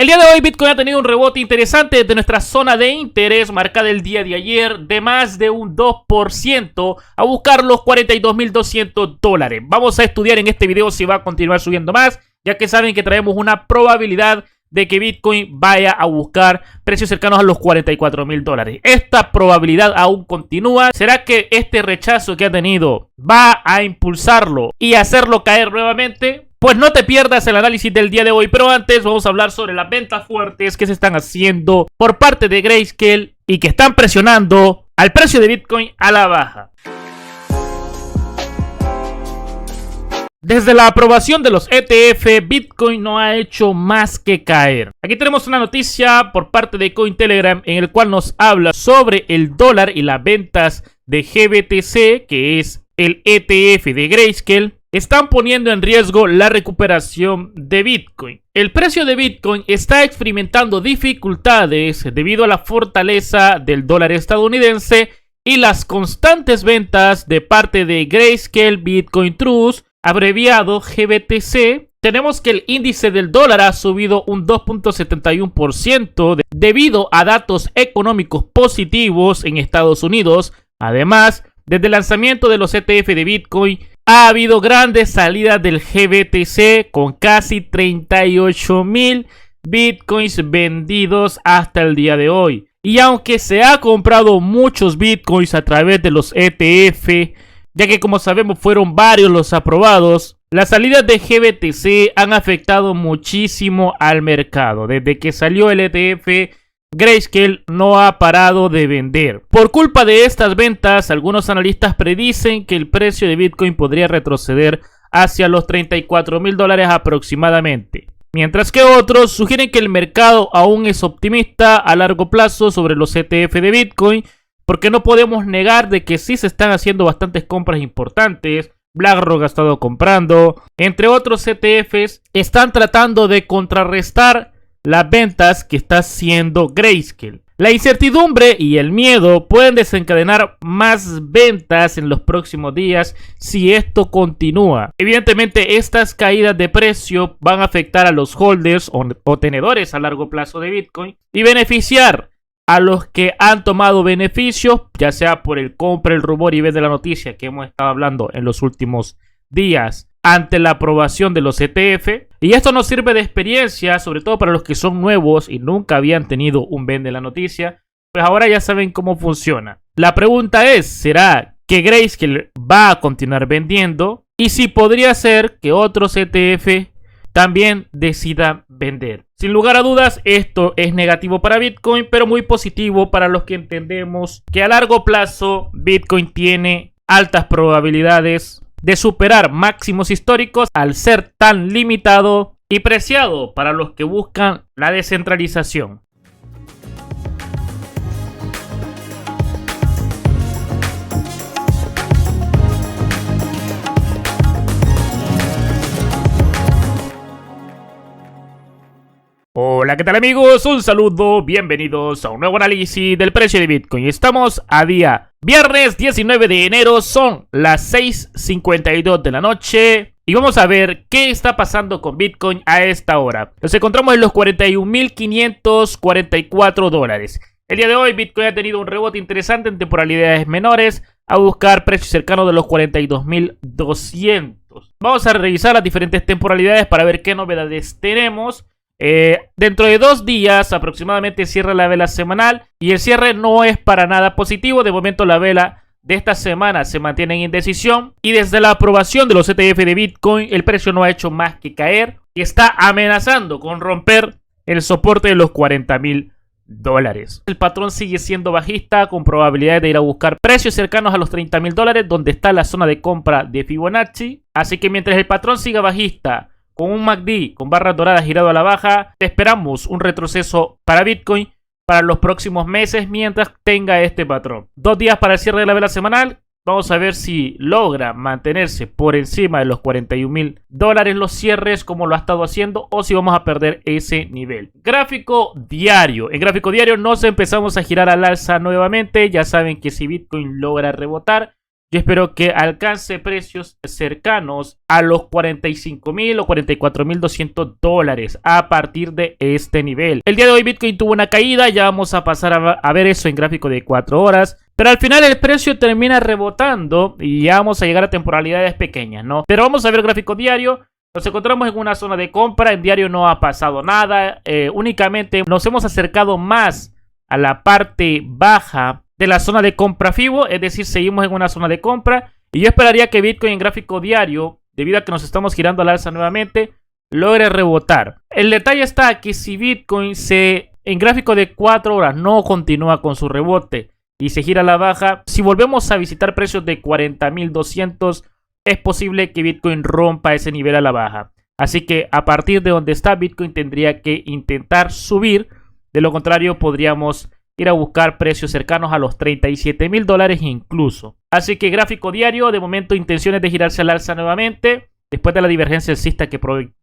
El día de hoy Bitcoin ha tenido un rebote interesante desde nuestra zona de interés marcada el día de ayer de más de un 2% a buscar los $42.200. Vamos a estudiar en este video si va a continuar subiendo más, ya que saben que traemos una probabilidad de que Bitcoin vaya a buscar precios cercanos a los $44.000. Esta probabilidad aún continúa. ¿Será que este rechazo que ha tenido va a impulsarlo y hacerlo caer nuevamente? Pues no te pierdas el análisis del día de hoy, pero antes vamos a hablar sobre las ventas fuertes que se están haciendo por parte de Grayscale y que están presionando al precio de Bitcoin a la baja. Desde la aprobación de los ETF, Bitcoin no ha hecho más que caer. Aquí tenemos una noticia por parte de Cointelegraph en el cual nos habla sobre el dólar y las ventas de GBTC, que es el ETF de Grayscale, están poniendo en riesgo la recuperación de Bitcoin. El precio de Bitcoin está experimentando dificultades debido a la fortaleza del dólar estadounidense y las constantes ventas de parte de Grayscale Bitcoin Trust, abreviado GBTC. Tenemos que el índice del dólar ha subido un 2.71% debido a datos económicos positivos en Estados Unidos. Además, desde el lanzamiento de los ETF de Bitcoin, ha habido grandes salidas del GBTC con casi 38.000 Bitcoins vendidos hasta el día de hoy. Y aunque se ha comprado muchos Bitcoins a través de los ETF, ya que como sabemos fueron varios los aprobados, las salidas de GBTC han afectado muchísimo al mercado. Desde que salió el ETF, Grayscale no ha parado de vender. Por culpa de estas ventas, algunos analistas predicen que el precio de Bitcoin podría retroceder hacia los $34.000 aproximadamente. Mientras que otros sugieren que el mercado aún es optimista a largo plazo sobre los ETF de Bitcoin, porque no podemos negar de que sí se están haciendo bastantes compras importantes. BlackRock ha estado comprando, entre otros ETFs están tratando de contrarrestar las ventas que está haciendo Grayscale. La incertidumbre y el miedo pueden desencadenar más ventas en los próximos días si esto continúa. Evidentemente, estas caídas de precio van a afectar a los holders o tenedores a largo plazo de Bitcoin y beneficiar a los que han tomado beneficios, ya sea por el compra, el rumor y vez de la noticia que hemos estado hablando en los últimos días ante la aprobación de los ETF. Y esto nos sirve de experiencia, sobre todo para los que son nuevos y nunca habían tenido un ven de la noticia, pues ahora ya saben cómo funciona. La pregunta es, ¿será que Grayscale va a continuar vendiendo? Y si podría ser que otros ETF también decidan vender. Sin lugar a dudas, esto es negativo para Bitcoin, pero muy positivo para los que entendemos que a largo plazo Bitcoin tiene altas probabilidades de superar máximos históricos al ser tan limitado y preciado para los que buscan la descentralización. Hola, ¿qué tal amigos? Un saludo, bienvenidos a un nuevo análisis del precio de Bitcoin. Estamos a día viernes 19 de enero, son las 6:52 de la noche y vamos a ver qué está pasando con Bitcoin a esta hora. Nos encontramos en los $41.544. El día de hoy Bitcoin ha tenido un rebote interesante en temporalidades menores a buscar precios cercanos de los $42.200. Vamos a revisar las diferentes temporalidades para ver qué novedades tenemos. Dentro de 2 días aproximadamente cierra la vela semanal y el cierre no es para nada positivo. De momento la vela de esta semana se mantiene en indecisión y desde la aprobación de los ETF de Bitcoin el precio no ha hecho más que caer y está amenazando con romper el soporte de los $40.000. El patrón sigue siendo bajista con probabilidades de ir a buscar precios cercanos a los $30.000, donde está la zona de compra de Fibonacci. Así que mientras el patrón siga bajista con un MACD con barras doradas girado a la baja, esperamos un retroceso para Bitcoin para los próximos meses mientras tenga este patrón. 2 días para el cierre de la vela semanal. Vamos a ver si logra mantenerse por encima de los $41.000 los cierres como lo ha estado haciendo o si vamos a perder ese nivel. Gráfico diario. En gráfico diario nos empezamos a girar al alza nuevamente. Ya saben que si Bitcoin logra rebotar, yo espero que alcance precios cercanos a los 45.000 o 44.200 a partir de este nivel. El día de hoy Bitcoin tuvo una caída, ya vamos a pasar a ver eso en gráfico de 4 horas. Pero al final el precio termina rebotando y ya vamos a llegar a temporalidades pequeñas, ¿no? Pero vamos a ver el gráfico diario. Nos encontramos en una zona de compra, en diario no ha pasado nada, únicamente nos hemos acercado más a la parte baja de la zona de compra FIBO, es decir, seguimos en una zona de compra y yo esperaría que Bitcoin en gráfico diario, debido a que nos estamos girando al alza nuevamente, logre rebotar. El detalle está que si Bitcoin en gráfico de 4 horas no continúa con su rebote y se gira a la baja, si volvemos a visitar precios de 40.200, es posible que Bitcoin rompa ese nivel a la baja. Así que a partir de donde está Bitcoin tendría que intentar subir. De lo contrario podríamos ir a buscar precios cercanos a los $37.000 incluso. Así que gráfico diario, de momento intenciones de girarse al alza nuevamente. Después de la divergencia alcista que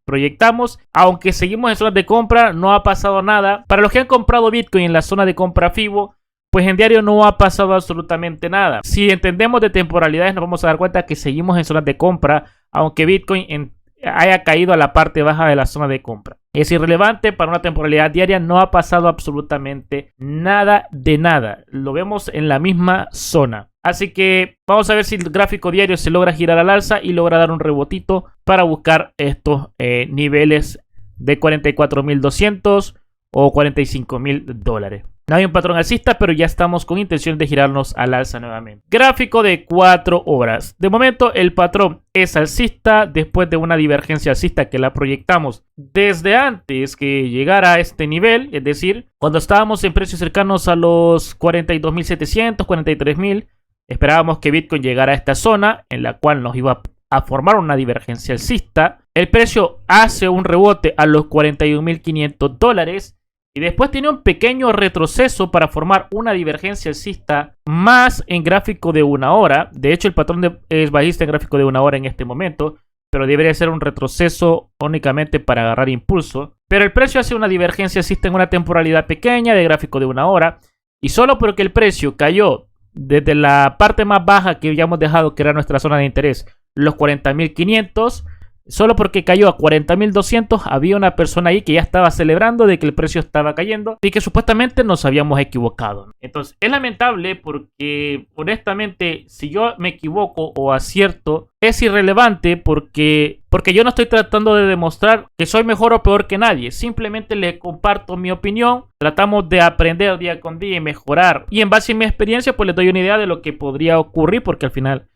proyectamos. Aunque seguimos en zonas de compra, no ha pasado nada. Para los que han comprado Bitcoin en la zona de compra FIBO, pues en diario no ha pasado absolutamente nada. Si entendemos de temporalidades nos vamos a dar cuenta que seguimos en zonas de compra, aunque Bitcoin haya caído a la parte baja de la zona de compra. Es irrelevante, para una temporalidad diaria no ha pasado absolutamente nada de nada. Lo vemos en la misma zona. Así que vamos a ver si el gráfico diario se logra girar al alza y logra dar un rebotito para buscar estos niveles de 44.200 o $45.000. No hay un patrón alcista, pero ya estamos con intención de girarnos al alza nuevamente. Gráfico de 4 horas. De momento el patrón es alcista después de una divergencia alcista que la proyectamos desde antes que llegara a este nivel. Es decir, cuando estábamos en precios cercanos a los 42.700, 43.000, esperábamos que Bitcoin llegara a esta zona en la cual nos iba a formar una divergencia alcista. El precio hace un rebote a los $41.500. Y después tiene un pequeño retroceso para formar una divergencia alcista más en gráfico de 1 hora. De hecho, el patrón es bajista en gráfico de 1 hora en este momento, pero debería ser un retroceso únicamente para agarrar impulso. Pero el precio hace una divergencia alcista en una temporalidad pequeña de gráfico de 1 hora. Y solo porque el precio cayó desde la parte más baja que habíamos dejado, que era nuestra zona de interés, los 40.500... Solo porque cayó a 40.200, había una persona ahí que ya estaba celebrando de que el precio estaba cayendo y que supuestamente nos habíamos equivocado. Entonces es lamentable porque honestamente si yo me equivoco o acierto es irrelevante porque yo no estoy tratando de demostrar que soy mejor o peor que nadie. Simplemente le comparto mi opinión, tratamos de aprender día con día y mejorar. Y en base a mi experiencia pues les doy una idea de lo que podría ocurrir porque al final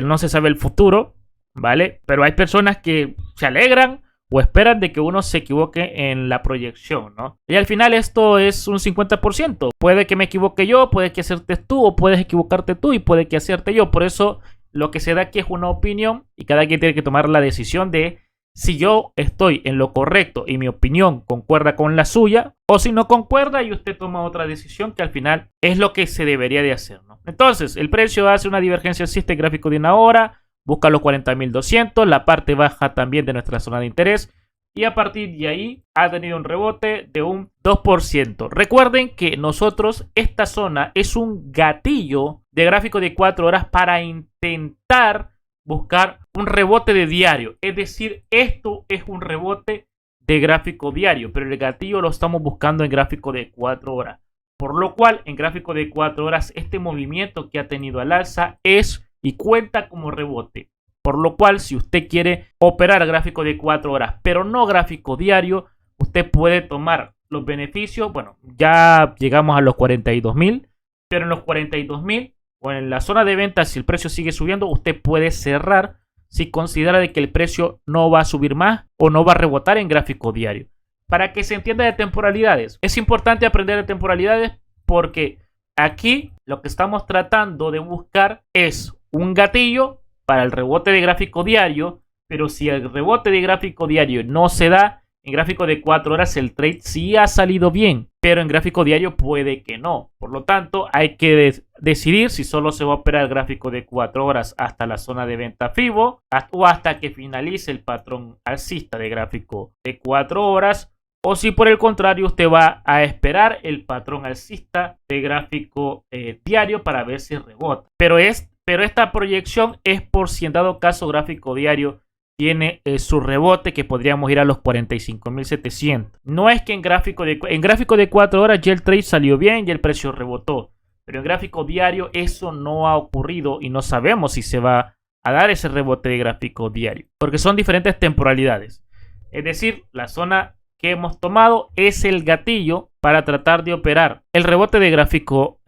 no se sabe el futuro. ¿Vale? Pero hay personas que se alegran o esperan de que uno se equivoque en la proyección, ¿no? Y al final esto es un 50%. Puede que me equivoque yo, puede que acertes tú, o puedes equivocarte tú y puede que acierte yo. Por eso lo que se da aquí es una opinión y cada quien tiene que tomar la decisión de si yo estoy en lo correcto y mi opinión concuerda con la suya, o si no concuerda y usted toma otra decisión que al final es lo que se debería de hacer, ¿no? Entonces, el precio hace una divergencia alcista en gráfico de 1 hora. Busca los 40.200, la parte baja también de nuestra zona de interés. Y a partir de ahí ha tenido un rebote de un 2%. Recuerden que nosotros, esta zona es un gatillo de gráfico de 4 horas para intentar buscar un rebote de diario. Es decir, esto es un rebote de gráfico diario, pero el gatillo lo estamos buscando en gráfico de 4 horas. Por lo cual, en gráfico de 4 horas, este movimiento que ha tenido al alza es y cuenta como rebote. Por lo cual, si usted quiere operar gráfico de 4 horas, pero no gráfico diario, usted puede tomar los beneficios. Bueno, ya llegamos a los 42.000, pero en los 42.000 o en la zona de venta, si el precio sigue subiendo, usted puede cerrar si considera de que el precio no va a subir más o no va a rebotar en gráfico diario. Para que se entienda de temporalidades, es importante aprender de temporalidades porque aquí lo que estamos tratando de buscar es un gatillo para el rebote de gráfico diario, pero si el rebote de gráfico diario no se da, en gráfico de 4 horas el trade sí ha salido bien, pero en gráfico diario puede que no. Por lo tanto, hay que decidir si solo se va a operar el gráfico de 4 horas hasta la zona de venta FIBO o hasta que finalice el patrón alcista de gráfico de 4 horas. O si por el contrario usted va a esperar el patrón alcista de gráfico diario para ver si rebota. Pero es Pero esta proyección es por si en dado caso gráfico diario tiene su rebote, que podríamos ir a los 45.700. No es que en gráfico de 4 horas ya el trade salió bien y el precio rebotó. Pero en gráfico diario eso no ha ocurrido y no sabemos si se va a dar ese rebote de gráfico diario. Porque son diferentes temporalidades. Es decir, la zona que hemos tomado es el gatillo para tratar de operar el rebote de gráfico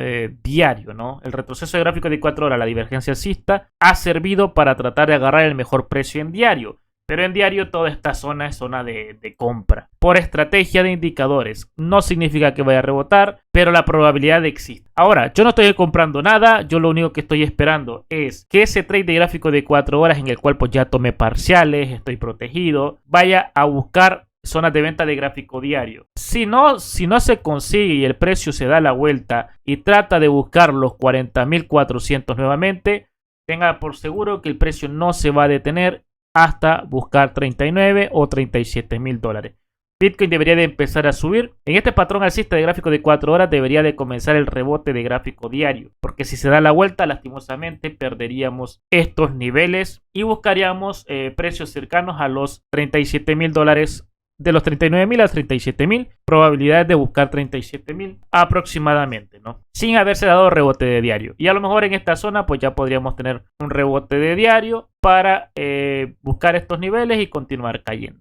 diario, ¿no? El retroceso de gráfico de 4 horas, la divergencia alcista, ha servido para tratar de agarrar el mejor precio en diario. Pero en diario toda esta zona es zona de compra. Por estrategia de indicadores. No significa que vaya a rebotar, pero la probabilidad existe. Ahora, yo no estoy comprando nada. Yo lo único que estoy esperando es que ese trade de gráfico de 4 horas en el cual pues ya tomé parciales, estoy protegido, vaya a buscar zonas de venta de gráfico diario. Si no se consigue y el precio se da la vuelta y trata de buscar los 40.400 nuevamente, tenga por seguro que el precio no se va a detener hasta buscar 39 o 37.000 dólares. Bitcoin debería de empezar a subir. En este patrón alcista de gráfico de 4 horas debería de comenzar el rebote de gráfico diario, porque si se da la vuelta, lastimosamente perderíamos estos niveles y buscaríamos precios cercanos a los 37.000 dólares. De los 39.000 a 37.000, probabilidades de buscar 37.000 aproximadamente, ¿no? Sin haberse dado rebote de diario. Y a lo mejor en esta zona pues ya podríamos tener un rebote de diario para buscar estos niveles y continuar cayendo.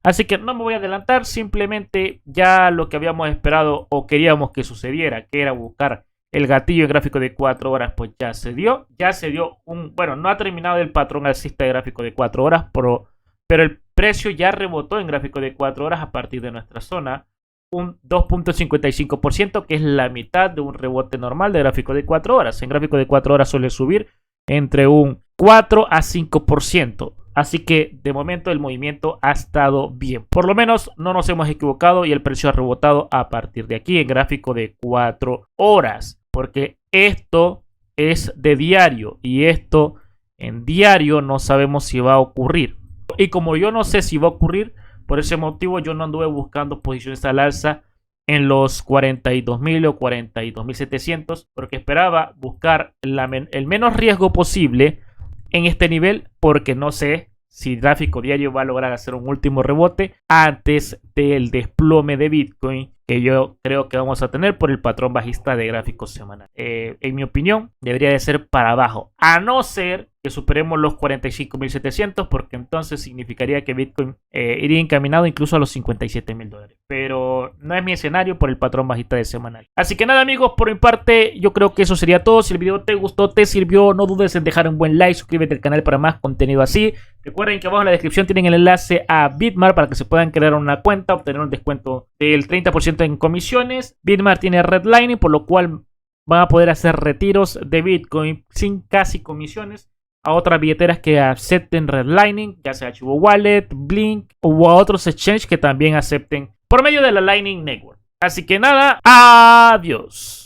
Así que no me voy a adelantar, simplemente ya lo que habíamos esperado o queríamos que sucediera, que era buscar el gatillo en gráfico de 4 horas, pues ya se dio. Ya se dio bueno, no ha terminado el patrón alcista de gráfico de 4 horas, pero el precio ya rebotó en gráfico de 4 horas a partir de nuestra zona. Un 2.55%, que es la mitad de un rebote normal de gráfico de 4 horas. En gráfico de 4 horas suele subir entre un 4 a 5%. Así que de momento el movimiento ha estado bien. Por lo menos no nos hemos equivocado y el precio ha rebotado a partir de aquí en gráfico de 4 horas. Porque esto es de diario y esto en diario no sabemos si va a ocurrir. Y como yo no sé si va a ocurrir, por ese motivo yo no anduve buscando posiciones al alza en los 42.000 o 42.700, porque esperaba buscar el menos riesgo posible en este nivel, porque no sé si gráfico diario va a lograr hacer un último rebote antes del desplome de Bitcoin que yo creo que vamos a tener por el patrón bajista de gráfico semanal. En mi opinión, debería de ser para abajo, a no ser que superemos los 45.700, porque entonces significaría que Bitcoin iría encaminado incluso a los 57.000 dólares. Pero no es mi escenario por el patrón bajista de semanal. Así que nada, amigos, por mi parte, yo creo que eso sería todo. Si el video te gustó, te sirvió, no dudes en dejar un buen like, suscríbete al canal para más contenido así. Recuerden que abajo en la descripción tienen el enlace a Bitmart para que se puedan crear una cuenta, obtener un descuento del 30% en comisiones. Bitmart tiene redlining, por lo cual van a poder hacer retiros de Bitcoin sin casi comisiones a otras billeteras que acepten redlining, ya sea Chivo Wallet, Blink o a otros exchanges que también acepten por medio de la Lightning Network. Así que nada, adiós.